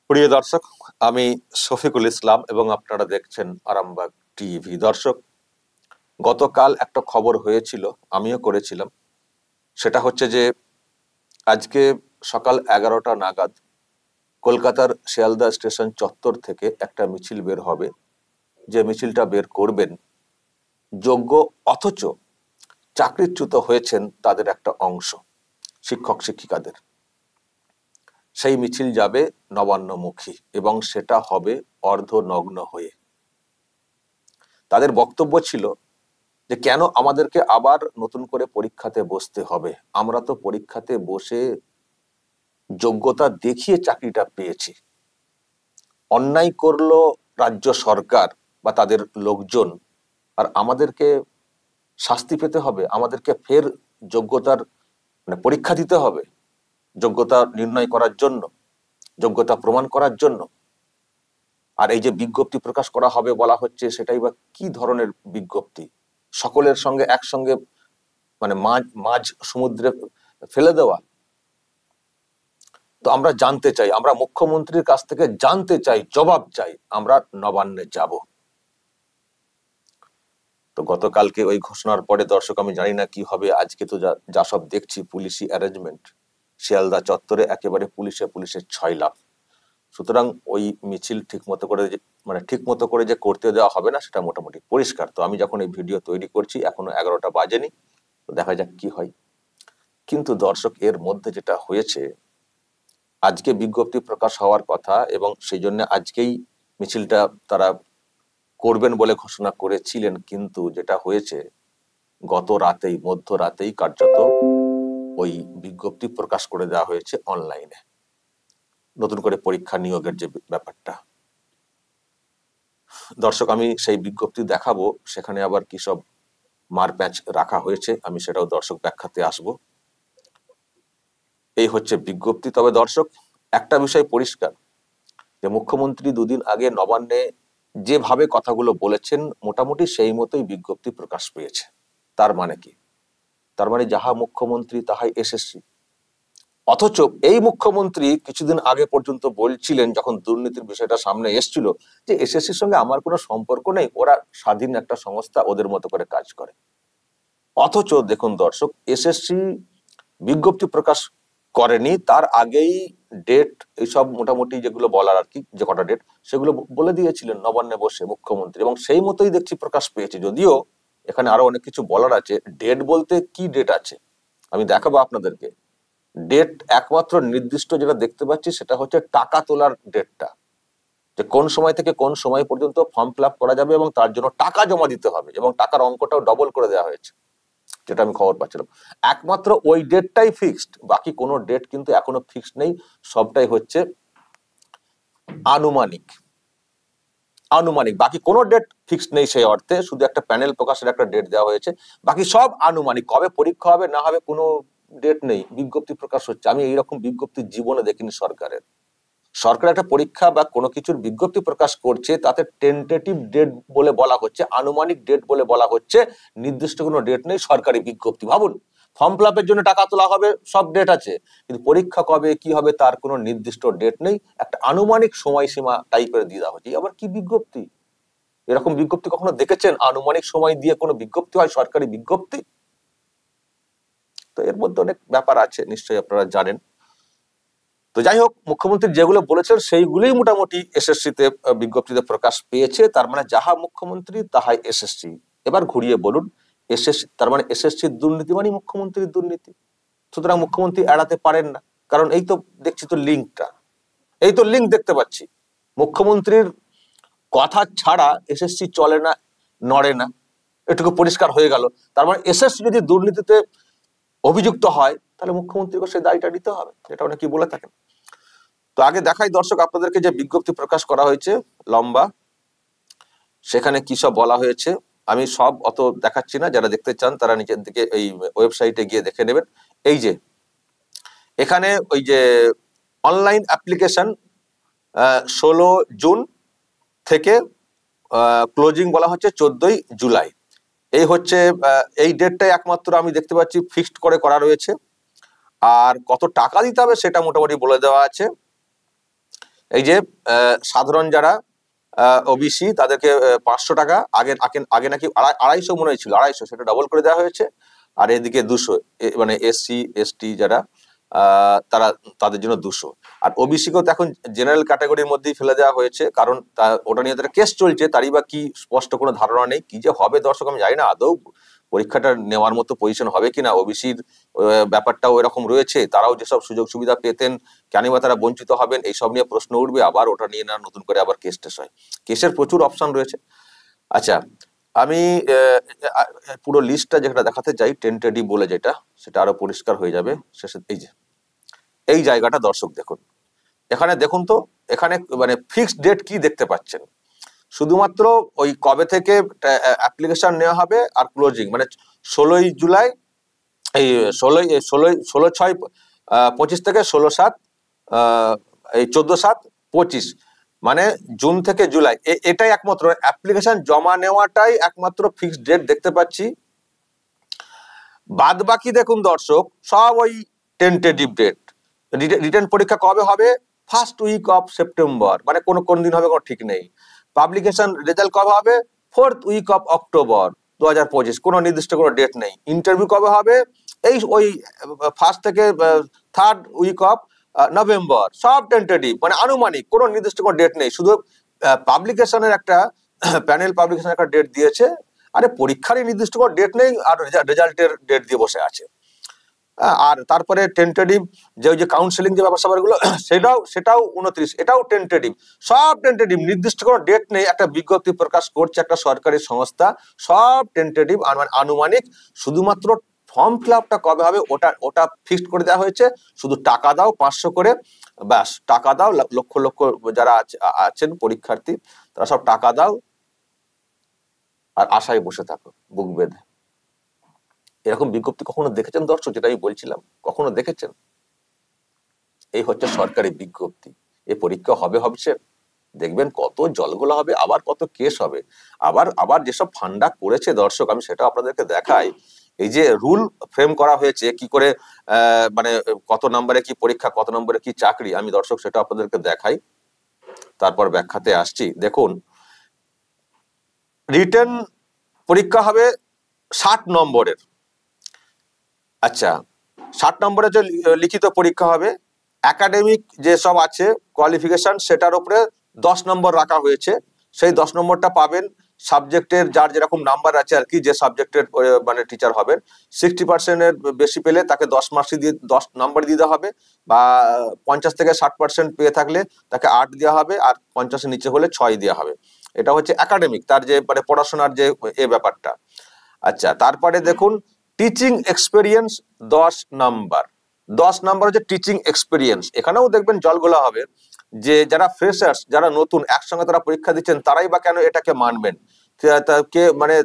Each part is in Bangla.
প্রিয় দর্শক, আমি শফিকুল ইসলাম এবং আপনারা দেখছেন আরামবাগ টিভি। দর্শক, গতকাল একটা খবর হয়েছিল, আমিও করেছিলাম। সেটা হচ্ছে যে আজকে সকাল 11টা নাগাদ কলকাতার শিয়ালদা স্টেশন চত্বর থেকে একটা মিছিল বের হবে। যে মিছিলটা বের করবেন যোগ্য অথচ চাকরিচ্যুত হয়েছেন তাদের একটা অংশ, শিক্ষক শিক্ষিকাদের। সেই মিছিল যাবে নবান্নমুখী এবং সেটা হবে অর্ধনগ্ন হয়ে। তাদের বক্তব্য ছিল যে কেন আমাদেরকে আবার নতুন করে পরীক্ষাতে বসতে হবে, আমরা তো পরীক্ষাতে বসে যোগ্যতা দেখিয়ে চাকরিটা পেয়েছি। অন্যায় করলো রাজ্য সরকার বা তাদের লোকজন, আর আমাদেরকে শাস্তি পেতে হবে, আমাদেরকে ফের যোগ্যতার পরীক্ষা দিতে হবে যোগ্যতা নির্ণয় করার জন্য, যোগ্যতা প্রমাণ করার জন্য। আর এই যে বিজ্ঞপ্তি প্রকাশ করা হবে বলা হচ্ছে, সেটাই বা কি ধরনের বিজ্ঞপ্তি? সকলের সঙ্গে একসঙ্গে মাঝ সমুদ্রে ফেলে দেওয়া? তো আমরা জানতে চাই, আমরা মুখ্যমন্ত্রীর কাছ থেকে জানতে চাই, জবাব চাই। আমরা নবান্নে যাব। তো গতকালকে ওই ঘোষণার পরে দর্শক, আমি জানি না কি হবে। আজকে তো যা সব দেখছি পুলিশি অ্যারেঞ্জমেন্ট, শিয়ালদা চত্বরে একেবারে পুলিশের 6 লাফ। সুতরাং ওই মিছিল ঠিক মতো করে যে করতে দেওয়া হবে না, সেটা মোটামুটি পরিষ্কার। তো আমি যখন এই ভিডিও তৈরি করছি এখনো 11টা বাজেনি, তো দেখা যাক কি হয়। কিন্তু দর্শক, এর মধ্যে যেটা হয়েছে, আজকে বিজ্ঞপ্তি প্রকাশ হওয়ার কথা এবং সেই জন্য আজকেই মিছিলটা তারা করবেন বলে ঘোষণা করেছিলেন। কিন্তু যেটা হয়েছে, গত রাতেই, মধ্যরাতেই কার্যত ওই বিজ্ঞপ্তি প্রকাশ করে দেওয়া হয়েছে অনলাইনে, নতুন করে পরীক্ষা নিয়োগের যে ব্যাপারটা। দর্শক, আমি সেই বিজ্ঞপ্তি দেখাবো, সেখানে আবার কি সব মারপ্যাচ রাখা হয়েছে আমি সেটাও দর্শক ব্যাখ্যাতে আসবো। এই হচ্ছে বিজ্ঞপ্তি। তবে দর্শক, একটা বিষয় পরিষ্কার, যে মুখ্যমন্ত্রী দুদিন আগে নবান্নে যেভাবে কথাগুলো বলেছেন, মোটামুটি সেই মতোই বিজ্ঞপ্তি প্রকাশ পেয়েছে। তার মানে কি? তার মানে যাহা মুখ্যমন্ত্রী তাহাই এসএসসি। অথচ এই মুখ্যমন্ত্রী কিছুদিন আগে পর্যন্ত বলছিলেন, যখন দুর্নীতির বিষয়টা সামনে এসেছিল, যে এসএসসির সঙ্গে আমার কোনো সম্পর্ক নেই, ওরা স্বাধীন একটা সংস্থা, ওদের মতো করে কাজ করে। অথচ দেখুন দর্শক, এসএসসি বিজ্ঞপ্তি প্রকাশ করেনি, তার আগেই ডেট, এইসব মোটামুটি যেগুলো বলার আর কি, যে কটা ডেট, সেগুলো বলে দিয়েছিলেন নবান্নে বসে মুখ্যমন্ত্রী, এবং সেই মতোই দেখছি প্রকাশ পেয়েছে। যদিও এখানে আরো অনেক কিছু বলার আছে। ডেট বলতে কি ডেট আছে আমি দেখাবো আপনাদেরকে। ডেট একমাত্র নির্দিষ্ট যেটা দেখতে পাচ্ছি, সেটা হচ্ছে টাকা তোলার ডেটটা, যে কোন সময় থেকে কোন সময় পর্যন্ত ফর্ম ফিল আপ করা যাবে এবং তার জন্য টাকা জমা দিতে হবে, এবং টাকার অঙ্কটাও ডবল করে দেওয়া হয়েছে, যেটা আমি খবর পাচ্ছিলাম। একমাত্র ওই ডেটটাই ফিক্সড, বাকি কোনো ডেট কিন্তু এখনো ফিক্সড নেই। সবটাই হচ্ছে আনুমানিক। বাকি কোনো ডেট ফিক্সড নেই সেই অর্থে, শুধু একটা প্যানেল প্রকাশের একটা ডেট দেওয়া হয়েছে, বাকি সব আনুমানিক। কবে পরীক্ষা হবে না হবে কোনো ডেট নেই, বিজ্ঞপ্তি প্রকাশ হচ্ছে। আমি এইরকম বিজ্ঞপ্তি জীবনে দেখিনি সরকারের। সরকার একটা পরীক্ষা বা কোনো কিছুর বিজ্ঞপ্তি প্রকাশ করছে, তাতে টেন্টেটিভ ডেট বলে বলা হচ্ছে, আনুমানিক ডেট বলে বলা হচ্ছে, নির্দিষ্ট কোনো ডেট নেই সরকারি বিজ্ঞপ্তি। ভাবুন, ফর্ম ফিল আপের জন্য টাকা তোলা হবে, সব ডেট আছে, কিন্তু পরীক্ষা কবে কি হবে তার কোনো নির্দিষ্ট ডেট নেই, একটা আনুমানিক সময়সীমা টাইপের দিয়ে দেওয়া হচ্ছে। আবার কি বিজ্ঞপ্তি? এরকম বিজ্ঞপ্তি কখনো দেখেছেন? আনুমানিক সময় দিয়ে কোনো বিজ্ঞপ্তি হয়, সরকারি বিজ্ঞপ্তি? তো এর মধ্যে অনেক ব্যাপার আছে, নিশ্চয়ই আপনারা জানেন। তো যাই হোক, মুখ্যমন্ত্রী যেগুলো বলেছেন সেইগুলোই মোটামুটি এসএসসিতে বিজ্ঞপ্তিতে প্রকাশ পেয়েছে। তার মানে যাহা মুখ্যমন্ত্রী তাহাই এসএসসি। এবার ঘুরিয়ে বলুন, এসএসসি তার মানে এসএসসির দুর্নীতি মানে মুখ্যমন্ত্রীর দুর্নীতি। সুতরাং মুখ্যমন্ত্রী এড়াতে পারেন না, কারণ এই তো দেখছি তো লিঙ্কটা, এই তো লিঙ্ক দেখতে পাচ্ছি। মুখ্যমন্ত্রীর কথা ছাড়া এসএসসি চলে না, নড়ে না, এটুকু পরিষ্কার হয়ে গেল। তার মানে এসএসসি যদি দুর্নীতিতে অভিযুক্ত হয়, তাহলে মুখ্যমন্ত্রীকে সেই দায়টা নিতে হবে, এটা অনেকেই বলে থাকেন। তো আগে দেখাই দর্শক আপনাদেরকে যে বিজ্ঞপ্তি প্রকাশ করা হয়েছে, লম্বা, সেখানে কি সব বলা হয়েছে। আমি সব অত দেখাচ্ছি না, যারা দেখতে চান তারা নিচের দিকে এই ওয়েবসাইটে গিয়ে দেখে নেবেন। এই যে এখানে ওই যে অনলাইন অ্যাপ্লিকেশন 16 জুন থেকে ক্লোজিং বলা হচ্ছে 14 জুলাই। এই হচ্ছে এই ডেটটাই একমাত্র আমি দেখতে পাচ্ছি ফিক্সড করে করা রয়েছে। আর কত টাকা দিতে হবে সেটা মোটামুটি বলে দেওয়া আছে। এই যে সাধারণ যারা ওবিসি তাদেরকে 500 টাকা, আগে আগে নাকি 250 মনে হয়েছিল, 250, সেটা ডবল করে দেওয়া হয়েছে। আর এদিকে 200, মানে এসসি এসটি যারা তারা, তাদের জন্য 200। আর ওবিসি কেও তো এখন জেনারেল ক্যাটাগরির মধ্যেই ফেলে দেওয়া হয়েছে, কারণ ওটা নিয়ে তারা কেস চলছে, তারই বা কি স্পষ্ট কোনো ধারণা নেই। কি যে হবে দর্শক আমি জানি না, আদৌ পরীক্ষাটা নেওয়ার মতো পজিশন হবে কিনা। ওবিসির ব্যাপারটাও এরকম রয়েছে, তারাও যেসব সুযোগ সুবিধা পেতেন কেন বা তারা বঞ্চিত হবেন, এইসব নিয়ে প্রশ্ন উঠবে, আবার ওটা নিয়ে না নতুন করে আবার কেস টেস হয়। কেসের প্রচুর অপশন রয়েছে। আচ্ছা, আমি পুরো লিস্টটা যেটা দেখাতে চাই, টেন্টেটিভ বলে যেটা, সেটা আরো পরিষ্কার হয়ে যাবে শেষে। এই যে এই জায়গাটা দর্শক দেখুন, এখানে দেখুন তো, এখানে মানে ফিক্সড ডেট কি দেখতে পাচ্ছেন, শুধুমাত্র ওই কবে থেকে অ্যাপ্লিকেশন নেওয়া হবে আর ক্লোজিং মানে 16ই জুলাই, এই 16/6/25 থেকে 16/7, এই 14/7/25, মানে জুন থেকে জুলাই, এটাই একমাত্র অ্যাপ্লিকেশন জমা নেওয়াটাই একমাত্র ফিক্সড ডেট দেখতে পাচ্ছি। বাদ বাকি দেখুন দর্শক সব ওই টেন্টেটিভ ডেট। রিটেন পরীক্ষা কবে হবে? ফার্স্ট উইক অফ সেপ্টেম্বর, মানে কোন দিন হবে কোনো ঠিক নেই। পাবলিকেশন রেজাল্ট কবে হবে? 4th উইক অফ অক্টোবর 2025, কোনো নির্দিষ্ট কোনো ডেট নেই। ইন্টারভিউ কবে হবে? এই ওই 1st থেকে 3rd উইক অফ নভেম্বর, সব টেন্টেটিভ, মানে আনুমানিক, কোনো নির্দিষ্ট কোনো ডেট নেই। শুধু পাবলিকেশনের একটা প্যানেল পাবলিকেশনের একটা ডেট দিয়েছে, আরে পরীক্ষারই নির্দিষ্ট কোনো ডেট নেই, আর রেজাল্টের ডেট দিয়ে বসে আছে। আর তারপরে টেন্টেটিভ যে কাউন্সেলিং যে ব্যাপার স্যাপারগুলো, সেটাও 29, এটাও টেন্টেটিভ, সব টেন্টেটিভ, নির্দিষ্ট কোনো ডেট নেই। একটা বিজ্ঞপ্তি প্রকাশ করছে একটা সরকারি সংস্থা, সব টেন্টেটিভ, আনুমানিক। শুধুমাত্র ফর্ম ফিল আপটা কবে হবে ওটা ফিক্সড করে দেওয়া হয়েছে। শুধু টাকা দাও 500 করে, ব্যাস টাকা দাও, লক্ষ লক্ষ যারা আছেন পরীক্ষার্থী, তারা সব টাকা দাও আর আশায় বসে থাকো বুক বেঁধে। এরকম বিজ্ঞপ্তি কখনো দেখেছেন দর্শক? যেটা আমি বলছিলাম, কখনো দেখেছেন? এই হচ্ছে সরকারি বিজ্ঞপ্তি। এই পরীক্ষা হবে ভাবছে, দেখবেন কত জলগোলা হবে, আবার কত কেস হবে। আবার যেসব ফান্ডা করেছে দর্শক, আমি সেটা আপনাদেরকে দেখাই। এই যে রুল ফ্রেম করা হয়েছে কি করে, মানে কত নম্বরে কি পরীক্ষা, কত নম্বরে কি চাকরি, আমি দর্শক সেটা আপনাদেরকে দেখাই, তারপর ব্যাখ্যাতে আসছি। দেখুন, রিটেন পরীক্ষা হবে 60 নম্বরের। আচ্ছা, 60 নম্বরের যে লিখিত পরীক্ষা হবে, একাডেমিক যে সব আছে কোয়ালিফিকেশন, সেটার উপরে 10 নম্বর রাখা হয়েছে। সেই 10 নম্বরটা পাবেন সাবজেক্টের, যার যেরকম নাম্বার আছে আর কি, যে সাবজেক্টের মানে টিচার হবেন। 60% এর বেশি পেলে তাকে 10 মার্কস দিয়ে 10 নাম্বার দিতে হবে, বা 50 থেকে 60% পেয়ে থাকলে তাকে 8 দেওয়া হবে, আর 50-এর নিচে হলে 6 দেওয়া হবে। এটা হচ্ছে একাডেমিক, তার যে মানে পড়াশোনার যে ব্যাপারটা। আচ্ছা, তারপরে দেখুন টিচিং এক্সপেরিয়েন্স 10 নাম্বার। 10 নাম্বার হচ্ছে টিচিং এক্সপেরিয়েন্স। এখানেও দেখবেন জলগোলা হবে, যে যারা ফ্রেশার্স, যারা নতুন একসঙ্গে তারা পরীক্ষা দিচ্ছেন, তারাই বা কেন এটাকে মানবেন? কে মানে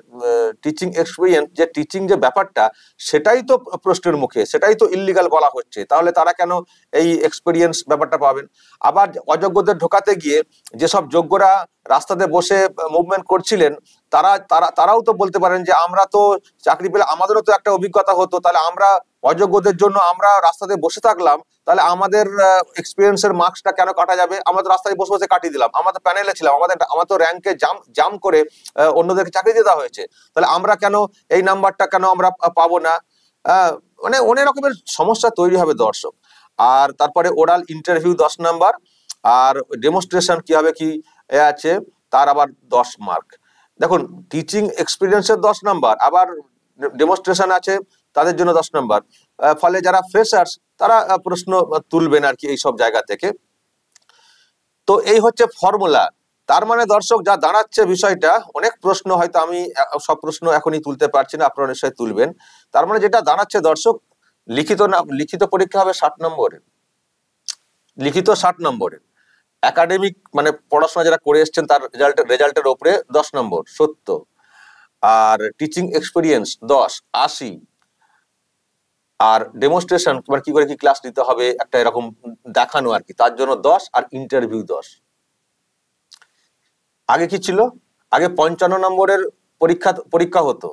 টিচিং এক্সপেরিয়েন্স, যে টিচিং যে ব্যাপারটা, সেটাই তো প্রশ্নের মুখে, সেটাই তো ইল্লিগাল বলা হচ্ছে, তাহলে তারা কেন এই এক্সপেরিয়েন্স ব্যাপারটা পাবেন? আবার অযোগ্যদের ঢোকাতে গিয়ে যেসব যোগ্যরা রাস্তাতে বসে মুভমেন্ট করছিলেন, তারাও তো বলতে পারেন যে আমরা তো চাকরি পেলে আমাদেরও তো একটা অভিজ্ঞতা হতো, তাহলে আমরা অযোগ্যদের জন্য আমরা রাস্তাতে বসে থাকলাম, তাহলে আমাদের এক্সপিরিয়েন্সের মার্কসটা কেন কাটা যাবে? আমরা তো রাস্তায় বসে বসে কাটিয়ে দিলাম, আমরা তো প্যানেলে ছিলাম, আমাদের তো র্যাঙ্কে জাম করে অন্যদেরকে চাকরি দিয়ে দেওয়া হয়েছে, তাহলে আমরা কেন এই নাম্বারটা কেন আমরা পাবো না? মানে অনেক রকমের সমস্যা তৈরি হবে দর্শক। আর তারপরে ওরাল ইন্টারভিউ 10 নাম্বার, আর ডেমনস্ট্রেশন কি হবে কি আছে, তার আবার 10 মার্ক। দেখুন, টিচিং এক্সপিরিয়েন্সের 10 নাম্বার, আবার ডেমনস্ট্রেশন আছে, তাদের জন্য 10 নাম্বার। ফলে যারা ফ্রেশার্স তারা প্রশ্ন তুলবেন আর কি এই সব জায়গা থেকে। তো এই হচ্ছে ফর্মুলা। তার মানে দর্শক যা দাঁড়াচ্ছে বিষয়টা, অনেক প্রশ্ন হয়তো আমি সব প্রশ্ন এখনই তুলতে পারছি না, আপনারা নিশ্চয়ই তুলবেন। তার মানে যেটা দাঁড়াচ্ছে দর্শক, লিখিত পরীক্ষা হবে 60 নম্বরের, লিখিত 60 নম্বরের। একাডেমিক মানে পড়াশোনা যারা করে এসছেন তার রেজাল্টের উপরে 10 নম্বর 70, আর টিচিং এক্সপিরিয়েন্স 10 80, আর ডেমনস্ট্রেশন মানে কি করে কি ক্লাস নিতে হবে একটা এরকম দেখানো আর কি, তার জন্য 10, আর ইন্টারভিউ 10। আগে কি ছিল? আগে 55 নম্বরের পরীক্ষা হতো,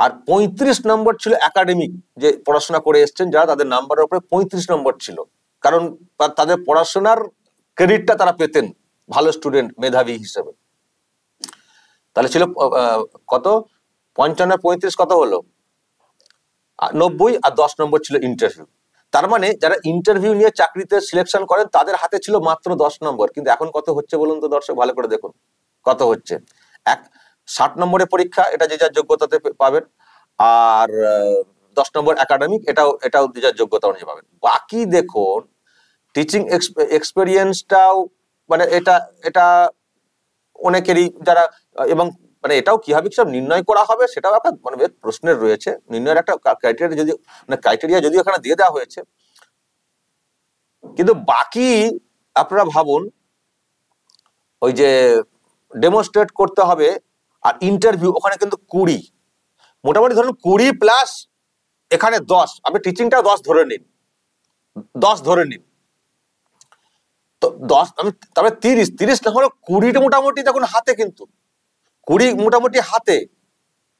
আর 35 নম্বর ছিল একাডেমিক, যে পড়াশোনা করে এসছেন যারা, তাদের নাম্বারের উপরে 35 নম্বর ছিল, কারণ তাদের পড়াশোনার ক্রেডিটটা তারা পেতেন ভালো স্টুডেন্ট মেধাবী হিসেবে। তাহলে ছিল কত 55 35 কত হলো 90, আর 10 নম্বর ছিল ইন্টারভিউ। তার মানে যারা ইন্টারভিউ নিয়ে চাকরিতে সিলেকশন করেন তাদের হাতে ছিল মাত্র 10 নম্বর। কিন্তু এখন কত হচ্ছে বলুন তো দর্শক, ভালো করে দেখুন কত হচ্ছে। 60 নম্বরের পরীক্ষা, এটা যে যার যোগ্যতাতে পাবেন, আর 10 নম্বর একাডেমিক, এটাও যে যার যোগ্যতা অনুযায়ী পাবেন। বাকি দেখুন টিচিং এক্সপেরিয়েন্সটাও মানে এটা এটা অনেকেরই যারা, এবং মানে এটাও কিভাবে সব নির্ণয় করা হবে সেটাও একটা মানে প্রশ্নের রয়েছে। নির্ণয়ের একটা ক্রাইটেরিয়া যদি এখানে দিয়ে দেওয়া হয়েছে, কিন্তু বাকি আপনারা ভাবুন ওই যে ডেমনস্ট্রেট করতে হবে আর ইন্টারভিউ, ওখানে কিন্তু 20, মোটামুটি ধরুন 20 প্লাস এখানে 10, আপনি টিচিংটাও 10 ধরে নিন, 10 ধরে নিন, তো 10 আমি তবে 30 না হলো 20টা মোটামুটি দেখুন হাতে, কিন্তু 20 মোটামুটি হাতে।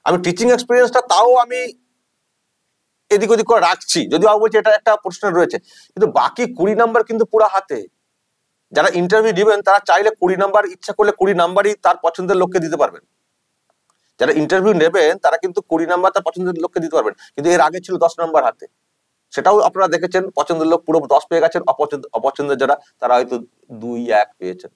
আমি টিচিং এক্সপিরিয়েন্সটা তাও আমি এদিক ওদিক করে রাখছি, যদিও আমি বলছি এটা একটা প্রশ্ন রয়েছে, কিন্তু বাকি 20 নাম্বার কিন্তু পুরো হাতে। যারা ইন্টারভিউ দিবেন তারা চাইলে 20 নাম্বার, ইচ্ছা করলে 20 নাম্বারই তার পছন্দের লোককে দিতে পারবেন। যারা ইন্টারভিউ নেবেন তারা কিন্তু 20 নাম্বার তার পছন্দের লোককে দিতে পারবেন, কিন্তু এর আগে ছিল 10 নাম্বার হাতে। সেটাও আপনারা দেখেছেন, পছন্দের লোক পুরো 10 পেয়ে গেছেন, অপছন্দের যারা তারা হয়তো 2, 1 পেয়েছেন।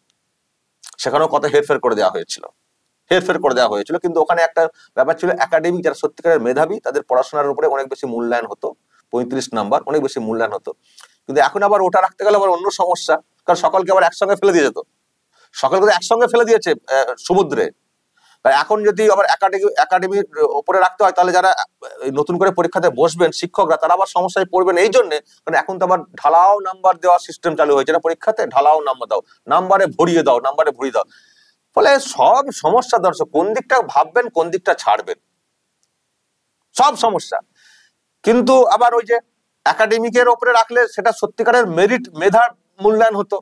সেখানেও কত হেরফের করে দেওয়া হয়েছিল, কিন্তু ওখানে একটা ব্যাপার ছিল, একাডেমিক যারা সত্যিকারের মেধাবী তাদের পড়াশোনার উপরে অনেক বেশি মূল্যায়ন হতো, 35 নাম্বার অনেক বেশি মূল্যায়ন হতো। কিন্তু এখন আবার ওটা রাখতে গেলে আবার অন্য সমস্যা, কারণ সকলকে আবার একসঙ্গে ফেলে দিয়ে যেত, সকলকে একসঙ্গে ফেলে দিয়েছে সমুদ্রে। এখন যদি আবার একাডেমির উপরে রাখতে হয়, তাহলে যারা নতুন করে পরীক্ষাতে বসবেন শিক্ষকরা তারা আবার সমস্যায় পড়বেন। এই জন্য মানে এখন তো আবার ঢালাও নাম্বার দেওয়ার সিস্টেম চালু হয়েছে না, পরীক্ষাতে ঢালাও নাম্বার দাও, নাম্বারে ভরিয়ে দাও। ফলে সব সমস্যা দর্শক, কোন দিকটা ভাববেন কোন দিকটা ছাড়বেন, সব সমস্যা। কিন্তু আবার ওই যে একাডেমিকের উপরে রাখলে সেটা সত্যিকারের মেরিট, মেধার মূল্যায়ন হতো,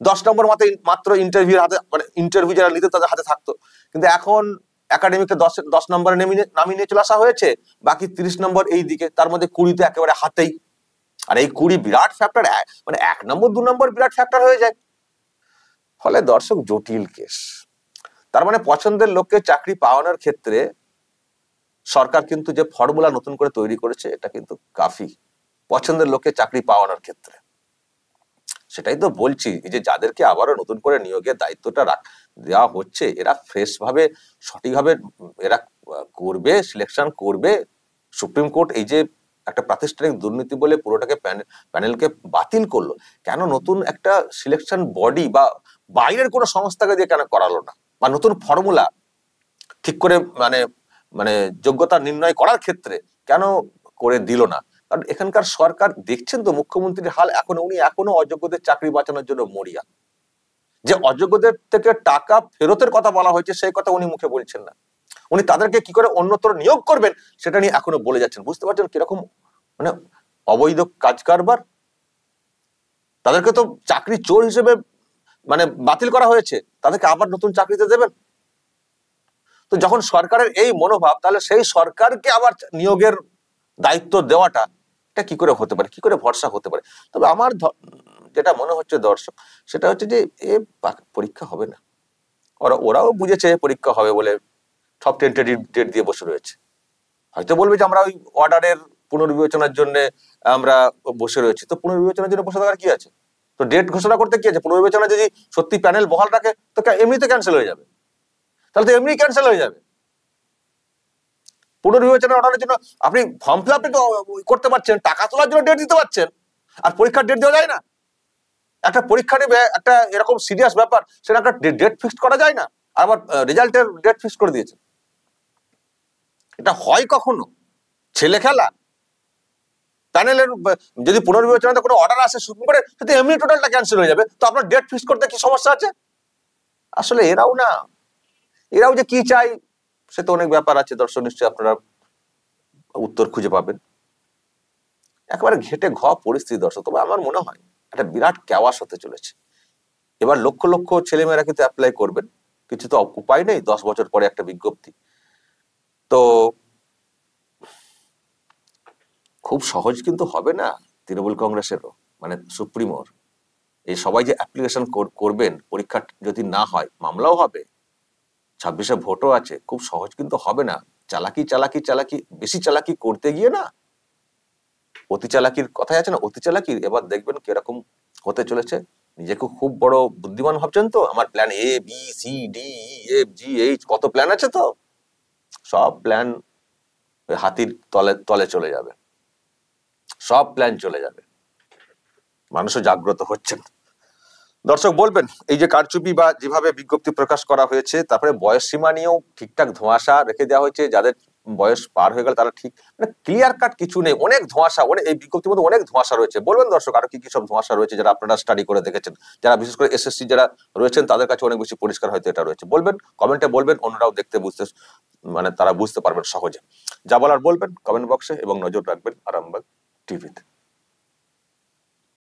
10 নম্বর মাত্র ইন্টারভিউ হাতে, মানে ইন্টারভিউ যারা নিতে তাদের হাতে থাকতো। কিন্তু এখন একাডেমিকে 10 নম্বরে নামিয়ে নিয়ে চলে আসা হয়েছে, বাকি 30 নম্বর এই দিকে, তার মধ্যে 20 তো একেবারে হাতেই। আর এই 20 বিরাট ফ্যাক্টর, মানে 1 নম্বর 2 নম্বর বিরাট ফ্যাক্টর হয়ে যায়। ফলে দর্শক জটিল কেস। তার মানে পছন্দের লোককে চাকরি পাওয়ানোর ক্ষেত্রে সরকার কিন্তু যে ফর্মুলা নতুন করে তৈরি করেছে এটা কিন্তু কাফি পছন্দের লোককে চাকরি পাওয়ানোর ক্ষেত্রে। সেটাই তো বলছি, এই যে যাদেরকে আবারও নতুন করে নিয়োগের দায়িত্বটা দেওয়া হচ্ছে, এরা ফ্রেশ ভাবে সঠিকভাবে এরা করবে, সিলেকশন করবে। সুপ্রিম কোর্ট এই যে একটা প্রাতিষ্ঠানিক দুর্নীতি বলে পুরোটাকে প্যানেলকে বাতিল করলো, কেন নতুন একটা সিলেকশন বডি বা বাইরের কোনো সংস্থাকে দিয়ে কেন করালো না, বা নতুন ফর্মুলা ঠিক করে মানে মানে যোগ্যতা নির্ণয় করার ক্ষেত্রে কেন করে দিল না? কারণ এখানকার সরকার দেখছেন তো মুখ্যমন্ত্রীর হাল, উনি এখনো অযোগ্যদের চাকরি বাঁচানোর জন্য মরিয়া। যে অযোগ্যদের থেকে টাকা ফেরতের কথা বলা হয়েছে সেই কথা উনি মুখে বলছেন না, উনি তাদেরকে কি করে অন্যত্র নিয়োগ করবেন সেটা নিয়ে এখনো বলে যাচ্ছেন। বুঝতে পারছেন কিরকম মানে অবৈধ কাজ কারবার? তাদেরকে তো চাকরি চোর হিসেবে মানে বাতিল করা হয়েছে, তাদেরকে আবার নতুন চাকরিতে দেবেন? তো যখন সরকারের এই মনোভাব, তাহলে সেই সরকারকে আবার নিয়োগের দায়িত্ব দেওয়াটা এটা কি করে হতে পারে, কি করে ভরসা হতে পারে? তবে আমার যেটা মনে হচ্ছে দর্শক, সেটা হচ্ছে যে পরীক্ষা হবে না, ওরাও বুঝেছে পরীক্ষা হবে বলে সব টেন্টেটিভ ডেট দিয়ে বসে রয়েছে। হয়তো বলবে যে আমরা ওই অর্ডারের পুনর্বিবেচনার জন্য আমরা বসে রয়েছি, তো পুনর্বিবেচনার জন্য বসে থাকার কি আছে? তো ডেট ঘোষণা করতে কি আছে? পুনর্বিবেচনা যদি সত্যি প্যানেল বহাল রাখে তো এমনিতে ক্যান্সেল হয়ে যাবে, তাহলে তো এমনি ক্যান্সেল হয়ে যাবে। পুনর্বিবেচনা অর্ডারের জন্য আপনি ফর্ম ফিল আপ করতে পারছেন, টাকা তোলার জন্য ডেট দিতে পারছেন, আর পরীক্ষার ডেট দেওয়া যায় না? একটা পরীক্ষা নেবে, একটা এরকম সিরিয়াস ব্যাপার, সেটা একটা ডেট ফিক্সড করা যায় না, আবার রেজাল্টের ডেট ফিক্সড করে দিয়েছে। এটা হয় কখনো? ছেলে খেলা? প্যানেলের যদি পুনর্বিবেচনাতে কোনো অর্ডার আসে সুপ্রিম কোর্টে, সেটা এমনি টোটালটা ক্যান্সেল হয়ে যাবে, তো আপনার ডেট ফিক্স করতে কি সমস্যা আছে? আসলে এরাও যে কি চাই সে তো অনেক ব্যাপার আছে দর্শক, নিশ্চয়ই আপনারা উত্তর খুঁজে পাবেন। একেবারে ঘেটে পরিস্থিতি দর্শক। তবে আমার মনে হয় একটা বিরাট ক্যাওয়াস হতে চলেছে এবার। লক্ষ লক্ষ ছেলেমেয়েরা কিন্তু অ্যাপ্লাই করবেন, কিছু তো উপায় নেই, 10 বছর পরে একটা বিজ্ঞপ্তি। তো খুব সহজ কিন্তু হবে না তৃণমূল কংগ্রেসেরও, মানে সুপ্রিমোর। এই সবাই যে অ্যাপ্লিকেশন করবেন, পরীক্ষা যদি না হয় মামলাও হবে, 26-এ ভোটও আছে, খুব সহজ কিন্তু হবে না। চালাকি চালাকি চালাকি, বেশি চালাকি করতে গিয়ে না, অতি চালাকির কথাই আছে না, অতি চালাকির এবার দেখবেন কিরকম হতে চলেছে। নিজেকে খুব বড় বুদ্ধিমান ভাবছেন তো, আমার plan A B C D E F G H, কত প্ল্যান আছে, তো সব প্ল্যান হাতির তলে তলে চলে যাবে, সব প্ল্যান চলে যাবে। মানুষও জাগ্রত হচ্ছেন। দর্শক বলবেন, এই যে কারচুপি বা যেভাবে বিজ্ঞপ্তি প্রকাশ করা হয়েছে, তারপরে বয়স সীমা নিয়েও ঠিকঠাক ধোঁয়াশা রেখে দেওয়া হয়েছে, যাদের বয়স পার হয়ে গেল তারা ঠিক, মানে ক্লিয়ার কাট কিছু নেই, অনেক ধোঁয়াশা, অনেক, এই বিজ্ঞপ্তির মধ্যে অনেক ধোঁয়াশা রয়েছে। বলবেন দর্শক আরো কি কি সব ধোঁয়াশা রয়েছে, যারা আপনারা স্টাডি করে দেখেছেন, যারা বিশেষ করে এসএসসি যারা রয়েছেন তাদের কাছে অনেক বেশি পরিষ্কার হয়তো এটা রয়েছে। বলবেন, কমেন্টে বলবেন, অন্যরাও দেখতে বুঝতে, মানে তারা বুঝতে পারবেন সহজে। যা বলার বলবেন কমেন্ট বক্সে, এবং নজর রাখবেন আরামবাগ টিভিতে।